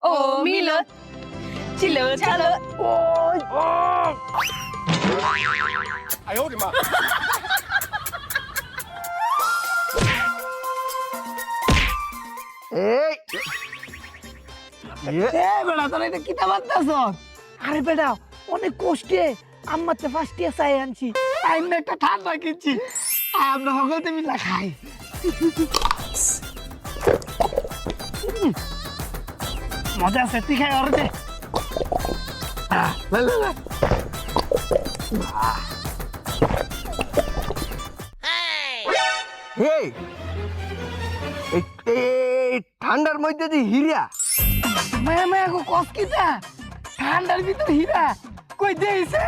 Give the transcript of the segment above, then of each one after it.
ও মিলন ছিল ছালো।哎呦我的妈！ এই বেড়া তোর এটা কিতা বার্তাছ? আরে বেড়া অনেক কষ্টে আম্মাতে ফার্স্টিয়া চাই আনছি, টাইম একটা ঠান্ডা কিনছি, আমরা সকলতে মিলা খাই। মজা আছে, তুই খাই ওর দে। ঠান্ডার মধ্যে দি হীরা মায়া মায়া গো কস কিতা ঠান্ডার ভিতর হীরা কই দেইছে?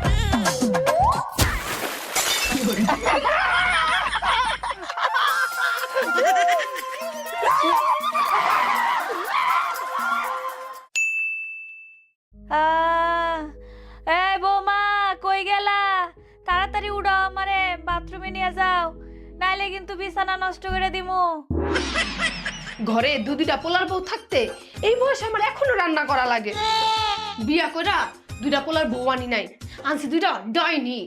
এই বৌমা কই গেলা? তাড়াতাড়ি উড়াও, আমারে বাথরুমে নিয়ে যাও, নাইলে কিন্তু বিছানা নষ্ট করে দিমু। ঘরে দুইটা পোলার বউ থাকতে এই বয়সে আমার এখনো রান্না করা লাগে। বিয়া কইরা দুইটা পোলার বউ আনি নাই, আনছি দুইটা ডাইনি।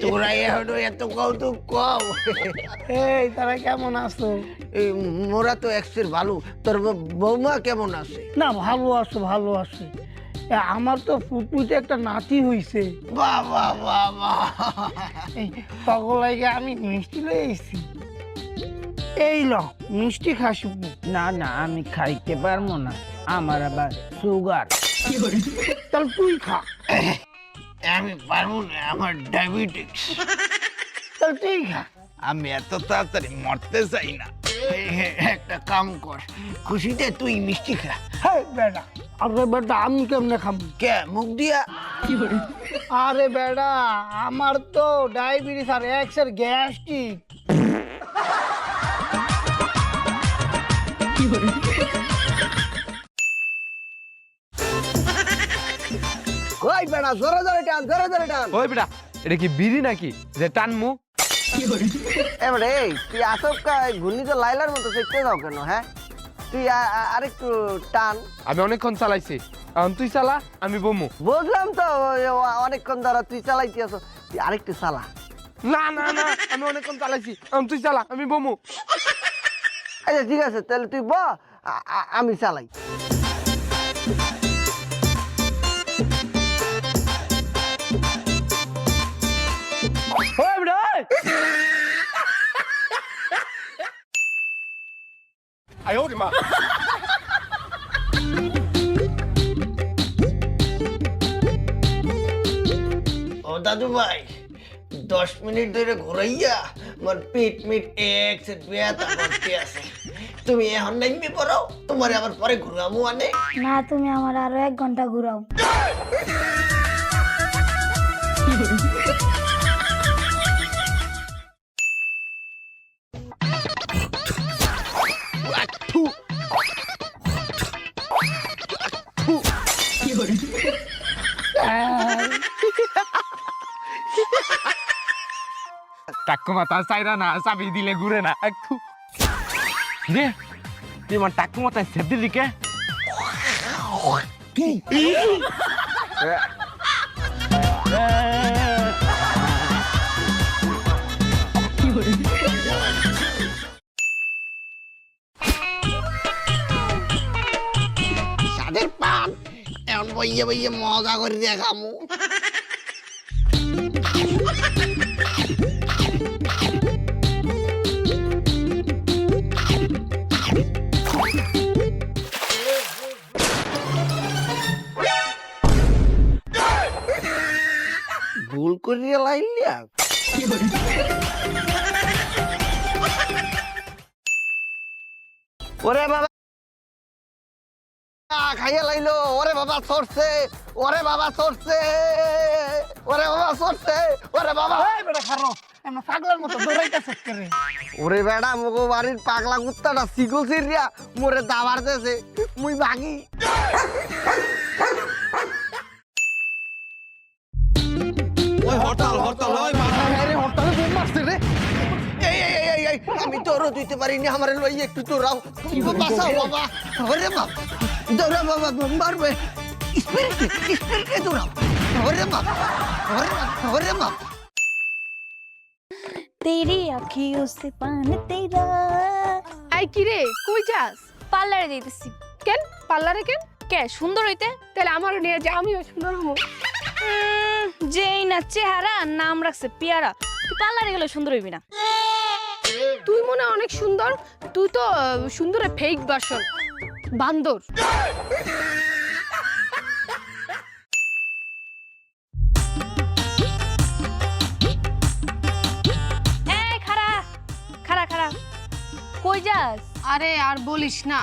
তোরা এখনো এত কৌতুক কম। এই তারা কেমন আছো? মোরা তো এক্সের ভালো, তোর বৌমা কেমন আছে? না ভালো আছো, ভালো আছে। আমার তো ফুটফুটে একটা নাতি হইছে। বাবা বাবা, সকলাইকে আমি মিষ্টি লয়ে এসেছি। এই ল মিষ্টি খাসব। না না আমি খাইতে পারবো না, আমার আবার সুগার। তাহলে তুই খা। আমি পারবো না, আমার ডায়াবেটিস। তাহলে তুই খা। আমি এত তাড়াতাড়ি মরতে চাই না। একটা কাম কর, খুশিতে তুই মিষ্টি খা। হ্যাঁ বেটা, আরে বেটা আমি কেমনে খাবো? কে মুখ দিয়া? আরে বেটা আমার তো ডায়াবেটিস আর এক্সের গ্যাস্ট্রিক। ওই বেটা জোরে জোরে টান, জোরে জোরে টান। ওই বেটা এটা কি বিড়ি নাকি যে টানমু? এবারে এই তুই আসব কাই ঘূর্ণিতে লাইলার মতো দেখতে যাও কেন? হ্যাঁ তুই আরেকটু টান। আমি অনেকক্ষণ চালাইছি, এখন তুই চালা, আমি বমু। বুঝলাম তো, অনেকক্ষণ ধরে তুই চালাইতে আছো, তুই আরেকটু চালা। না না না আমি অনেকক্ষণ চালাইছি, এখন তুই চালা, আমি বমু। আচ্ছা ঠিক আছে, তাহলে তুই আমি চালাই।哎呦我的妈！ ও দাদু ভাই 10 মিনিট ধরে ঘুরাইয়া আমার পেট মিট এক্স ব্যথা করতে আছে। তুমি এখন নাইমে পড়ো, তোমার আবার পরে ঘুরামু আনে। না তুমি আমার আরো 1 ঘন্টা ঘুরাও। টাক্কু মাথা চাইরা না, চাবি দিলে ঘুরে না। একটু রে তুই আমার টাক্কু মাথায় সেট দিলি কে? সাদের পান এখন বইয়ে বইয়ে মজা করে দেখামু। ভুল করিয়া লাইলিয়া ওরে বাবা খাইয়া লাইলো। ওরে বাবা সরছে, ওরে বাবা সরছে, ওরে বাবা সরছে, ওরে বাবা। এই বেটা খারো এমন পাগলার মতো দৌড়াইতেছিস করে? ওরে বেটা মগো বাড়ির পাগলা কুত্তাটা সিগল সিরিয়া মোরে দাবার দেছে, মুই ভাগি। ওই হরতাল হরতাল, ওই মাথা রে হরতালে বোম মারছে রে। এই এই এই এই আমি দৌড় দিতে পারিনি আমার লই একটু দৌড়াও বাঁচাও বাবা ওরে বাবা দৌড়া বাবা মারবে স্পিরিটে দৌড়াও ওরে বাবা ওরে বাবা তেরি আঁখিयों से पान तेरा আই কি রে কই যাস? পার্লারে দিতেছি। কেন পার্লারে কেন? কে সুন্দর হইতে? তাহলে আমারও নিয়ে যা, আমিও সুন্দর হবো। যেই না চেহারা নাম রাখছে পেয়ারা, তুই পার্লারে গেলে সুন্দর হইবি না। তুই মনে হয় অনেক সুন্দর, তুই তো সুন্দরের ফেক ভার্সন, বান্দর। এই খাড়া খাড়া খাড়া, কই যাস? আরে আর বলিস না,